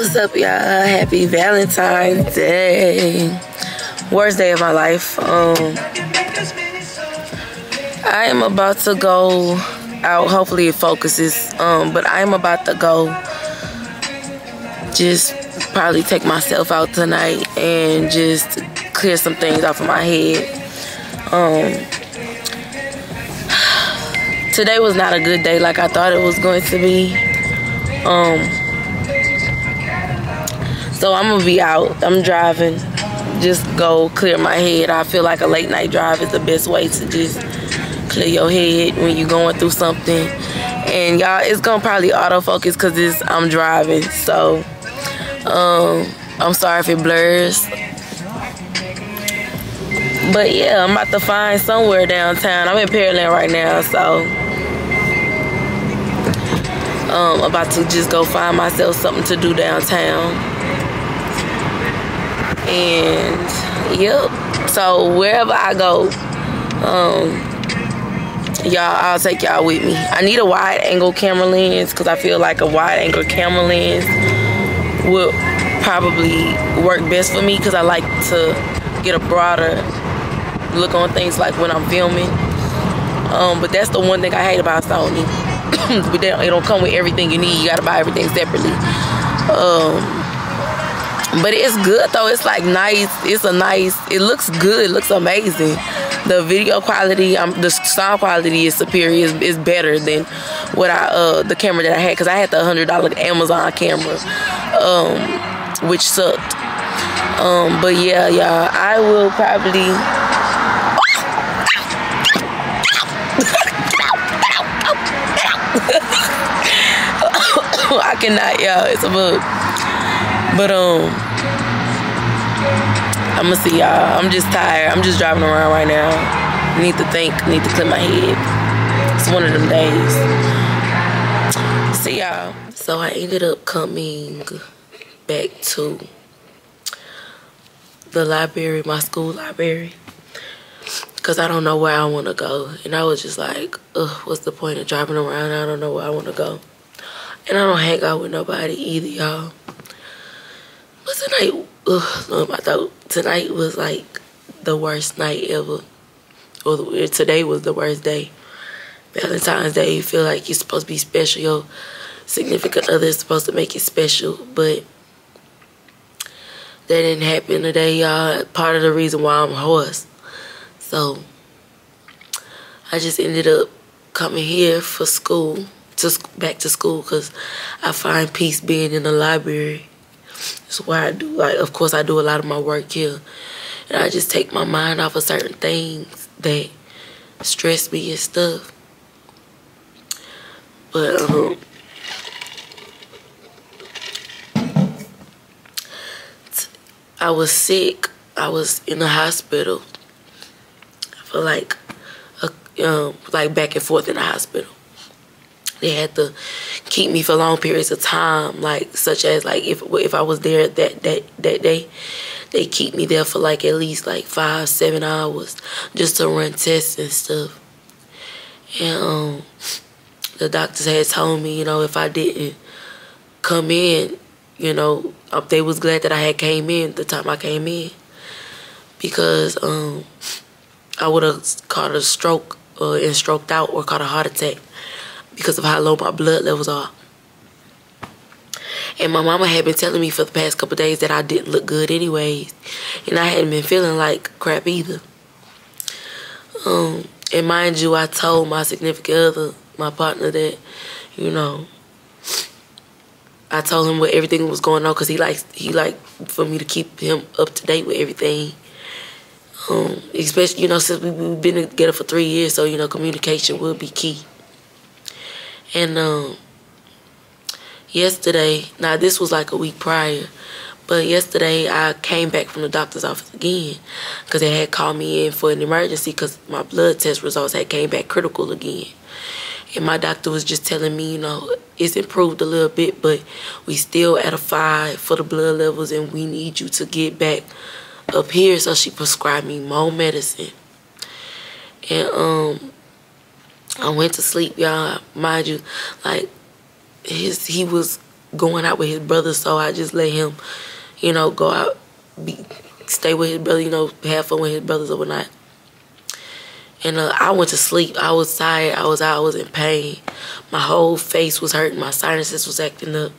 What's up, y'all? Happy Valentine's Day. Worst day of my life. I am about to go out. Hopefully it focuses. But I am about to go just probably take myself out tonight and just clear some things off of my head. Today was not a good day like I thought it was going to be. So I'm gonna be out. I'm driving. Just go clear my head. I feel like a late night drive is the best way to just clear your head when you're going through something. And y'all, it's gonna probably autofocus because I'm driving. So I'm sorry if it blurs. But yeah, I'm about to find somewhere downtown. I'm in Pearland right now, so about to just go find myself something to do downtown. And yep, so wherever I go, y'all, I'll take y'all with me. I need a wide angle camera lens because I feel like a wide angle camera lens will probably work best for me because I like to get a broader look on things like when I'm filming. But that's the one thing I hate about Sony. But it don't come with everything you need. You gotta buy everything separately. But it's good though. It's like nice. It looks good. It looks amazing. The video quality, the sound quality is superior. Is better than what the camera that I had, because I had the $100 Amazon camera, which sucked. But yeah, y'all, I will probably. I cannot, y'all. It's a bug. But I'm gonna see y'all. I'm just tired. I'm just driving around right now. Need to think. Need to clear my head. It's one of them days. See y'all. So I ended up coming back to the library, my school library, because I don't know where I want to go. And I was just like, ugh, what's the point of driving around? I don't know where I want to go. And I don't hang out with nobody either, y'all. But tonight, I thought tonight was like the worst night ever. Or today was the worst day. Valentine's Day, you feel like you're supposed to be special. Your significant other is supposed to make it special. But that didn't happen today, y'all. Part of the reason why I'm hoarse. So I just ended up coming here for school. Back to school, because I find peace being in the library. That's why I do, like, of course I do a lot of my work here, and I just take my mind off of certain things that stress me and stuff. But I was sick. I was in the hospital for like back and forth in the hospital. They had to keep me for long periods of time, like such as like if I was there that day, they keep me there for like at least like 5-7 hours just to run tests and stuff. And the doctors had told me, you know, if I didn't come in, you know, they was glad that I had came in the time I came in, because I would have caught a stroke and stroked out or caught a heart attack, because of how low my blood levels are. And my mama had been telling me for the past couple of days that I didn't look good anyways. And I hadn't been feeling like crap either. And mind you, I told my significant other, my partner, that, you know, I told him what everything was going on, because he liked for me to keep him up to date with everything. Especially, you know, since we've been together for 3 years, so, you know, communication will be key. And yesterday, now this was like a week prior, but yesterday I came back from the doctor's office again because they had called me in for an emergency because my blood test results had came back critical again. And my doctor was just telling me, you know, it's improved a little bit, but we still at a 5 for the blood levels, and we need you to get back up here. So she prescribed me more medicine. And I went to sleep, y'all. Mind you, like, he was going out with his brother, so I just let him, you know, go out, stay with his brother, you know, have fun with his brothers overnight. And I went to sleep. I was tired. I was in pain. My whole face was hurting. My sinuses was acting up.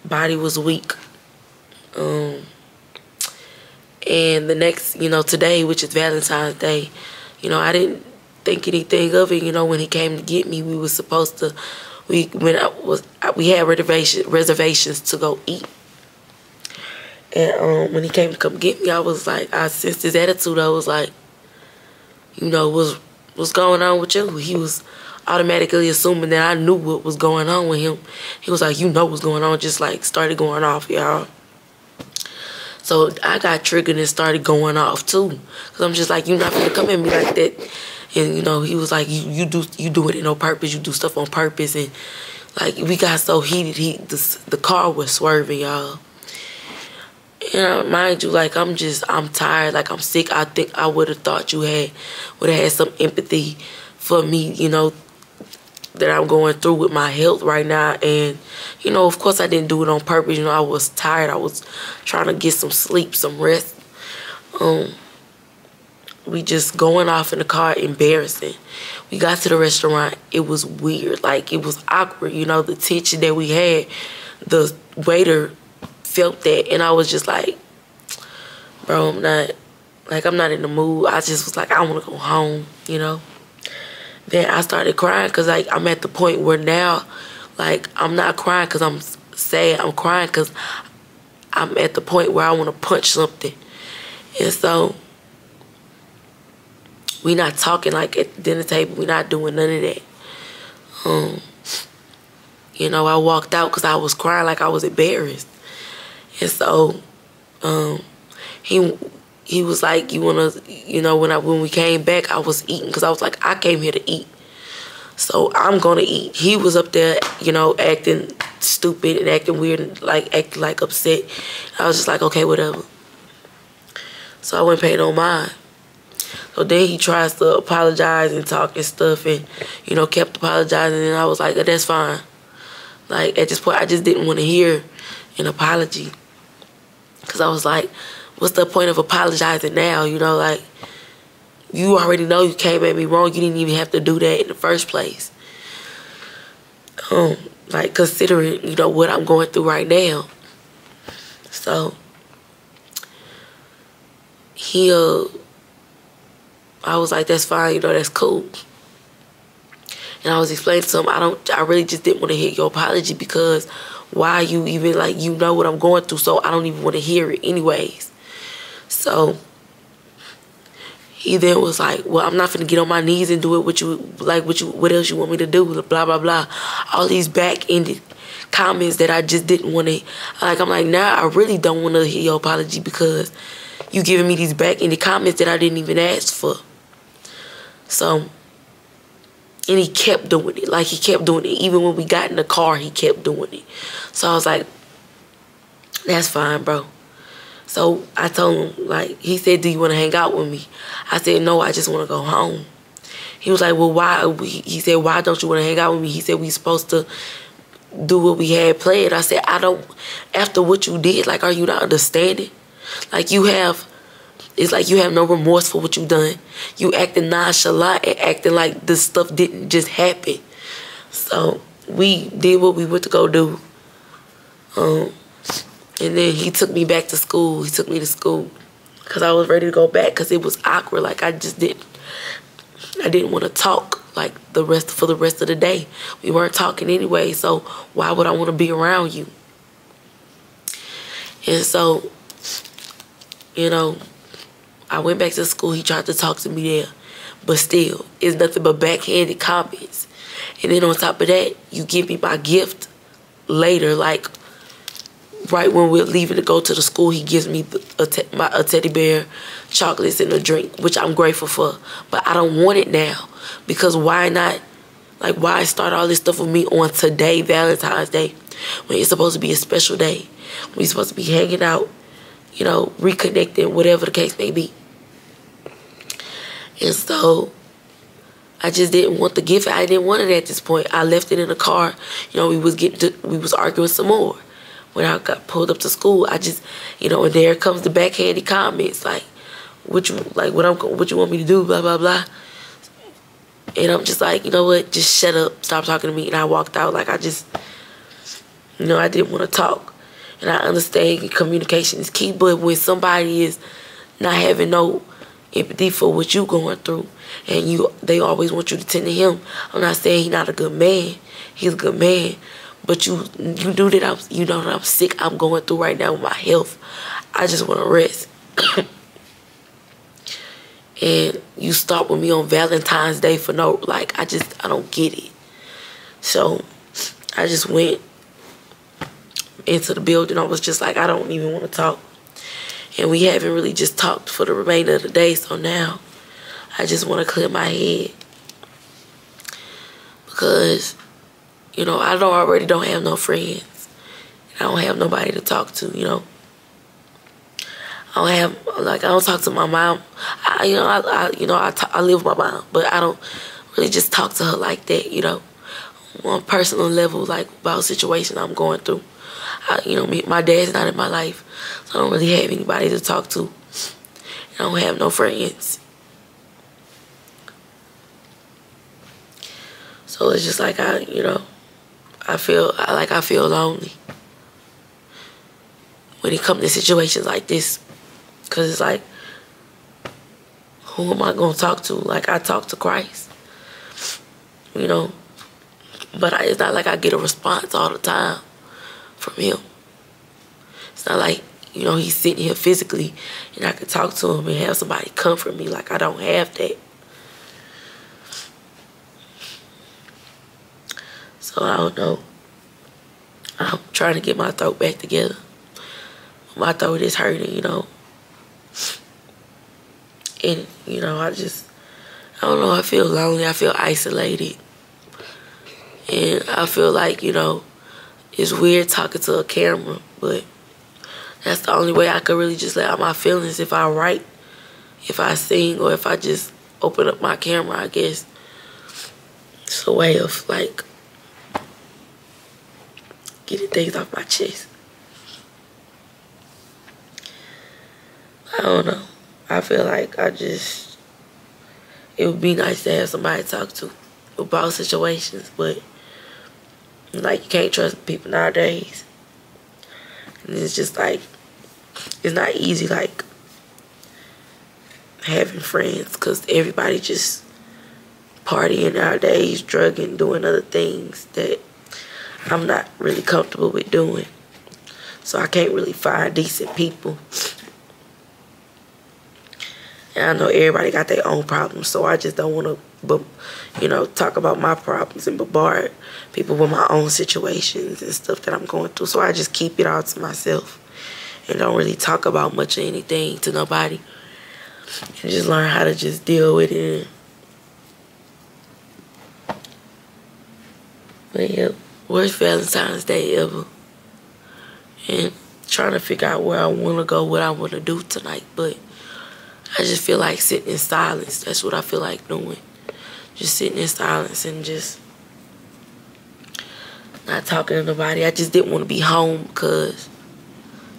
Body was weak. And the next, you know, today, which is Valentine's Day, you know, I didn't think anything of it. You know, when he came to get me, we was supposed to, we had reservations to go eat. And when he came to come get me, I was like, I sensed his attitude. I was like, you know, what's going on with you? He was automatically assuming that I knew what was going on with him. He was like, you know what's going on, just like started going off, y'all. So I got triggered and started going off too. Cause I'm just like, you're not gonna come at me like that. And you know, he was like, you do it on purpose, you do stuff on purpose. And like, we got so heated, the car was swerving, y'all. You know, mind you, like, I'm tired, like, I'm sick. I think I would have thought you would have had some empathy for me, you know, that I'm going through with my health right now. And, you know, of course I didn't do it on purpose. You know, I was tired. I was trying to get some sleep, some rest. We just going off in the car, embarrassing. We got to the restaurant. It was weird. Like, it was awkward, you know, the tension that we had. The waiter felt that, and I was just like, bro, I'm not in the mood. I just was like, I want to go home, you know. Then I started crying because, like, I'm at the point where now, like, I'm not crying because I'm sad. I'm crying because I'm at the point where I want to punch something. And so we not talking, like, at the dinner table. We not doing none of that. You know, I walked out because I was crying, like I was embarrassed. And so he was like, you want to, you know, when we came back, I was eating because I was like, I came here to eat. So I'm going to eat. He was up there, you know, acting stupid and acting weird and like acting like upset. I was just like, okay, whatever. So I went and paid no mind. So then he tries to apologize and talk and stuff and, you know, kept apologizing. And I was like, that's fine. Like, at this point, I just didn't want to hear an apology. Because I was like, what's the point of apologizing now? You know, like, you already know you came at me wrong. You didn't even have to do that in the first place. Like, considering, you know, what I'm going through right now. So, I was like, that's fine, you know, that's cool. And I was explaining to him, I really just didn't want to hear your apology because why you even, like, you know what I'm going through, so I don't even want to hear it anyways. So he then was like, well, I'm not finna get on my knees and do it what else you want me to do, blah, blah, blah. All these back-ended comments that I just didn't want to, like, I'm like, nah, I really don't want to hear your apology because you giving me these back-ended comments that I didn't even ask for. So, and he kept doing it. Like, he kept doing it. Even when we got in the car, he kept doing it. So I was like, that's fine, bro. So I told him, like, he said, do you want to hang out with me? I said, no, I just want to go home. He was like, well, why? He said, why don't you want to hang out with me? He said, we supposed to do what we had planned. I said, I don't, after what you did, like, are you not understanding? Like, it's like you have no remorse for what you done. You acting nonchalant and acting like this stuff didn't just happen. So we did what we went to go do. And then he took me back to school. He took me to school because I was ready to go back because it was awkward. Like, I didn't want to talk like for the rest of the day. We weren't talking anyway, so why would I want to be around you? And so, you know, I went back to school. He tried to talk to me there. But still, it's nothing but backhanded comments. And then on top of that, you give me my gift later. Like, right when we're leaving to go to the school, he gives me a teddy bear, chocolates, and a drink, which I'm grateful for. But I don't want it now. Because why not? Like, why start all this stuff with me on today, Valentine's Day, when it's supposed to be a special day? When you're supposed to be hanging out, you know, reconnecting, whatever the case may be. And so I just didn't want the gift. I didn't want it at this point. I left it in the car. You know, we was arguing some more. When I got pulled up to school, I just, you know, and there comes the backhanded comments like, what you want me to do, blah blah blah. And I'm just like, you know what, just shut up, stop talking to me. And I walked out. Like, I just, you know, I didn't want to talk. And I understand communication is key, but when somebody is not having no empathy for what you going through, and they always want you to tend to him. I'm not saying he's not a good man. He's a good man. But you do that. You know that I'm sick. I'm going through right now with my health. I just want to rest. And you start with me on Valentine's Day for no, like, I don't get it. So I just went into the building. I was just like, I don't even want to talk. And we haven't really just talked for the remainder of the day. So now I just want to clear my head. Because, you know, I already don't have no friends. I don't have nobody to talk to, you know. I don't talk to my mom. I live with my mom, but I don't really just talk to her like that, you know, on a personal level, like about a situation I'm going through. My dad's not in my life, so I don't really have anybody to talk to. I don't have no friends. So it's just like I feel lonely when it comes to situations like this. Because it's like, who am I going to talk to? Like, I talk to Christ, you know. But it's not like I get a response all the time from him. It's not like, you know, he's sitting here physically and I can talk to him and have somebody comfort me. Like, I don't have that. So I don't know. I'm trying to get my throat back together. My throat is hurting, you know. And, you know, I don't know, I feel lonely, I feel isolated. And I feel like, you know, it's weird talking to a camera, but that's the only way I could really just let out my feelings. If I write, if I sing, or if I just open up my camera, I guess. It's a way of, like, getting things off my chest. I don't know. I feel like it would be nice to have somebody to talk to about situations, but, like, you can't trust people nowadays. And it's just, like, it's not easy, like, having friends, because everybody just partying nowadays, drugging, doing other things that I'm not really comfortable with doing. So I can't really find decent people. And I know everybody got their own problems, so I just don't want to, you know, talk about my problems and bombard people with my own situations and stuff that I'm going through. So I just keep it all to myself and don't really talk about much of anything to nobody. And just learn how to just deal with it. But yeah, worst Valentine's Day ever. And trying to figure out where I want to go, what I want to do tonight, but I just feel like sitting in silence. That's what I feel like doing. Just sitting in silence and just not talking to nobody. I just didn't want to be home because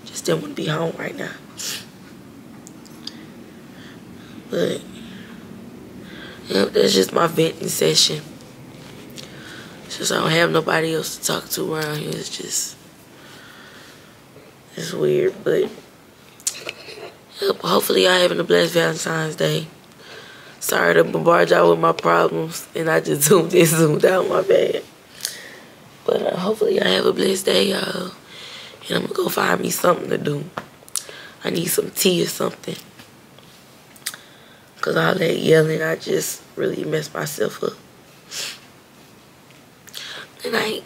just didn't want to be home right now. But yeah, that's just my venting session. It's just I don't have nobody else to talk to around here. It's weird, but hopefully y'all having a blessed Valentine's Day. Sorry to bombard y'all with my problems, and I just zoomed in, zoomed out, my bad. But hopefully y'all have a blessed day, y'all. And I'm gonna go find me something to do. I need some tea or something. Cause all that yelling, I just really messed myself up. Good night.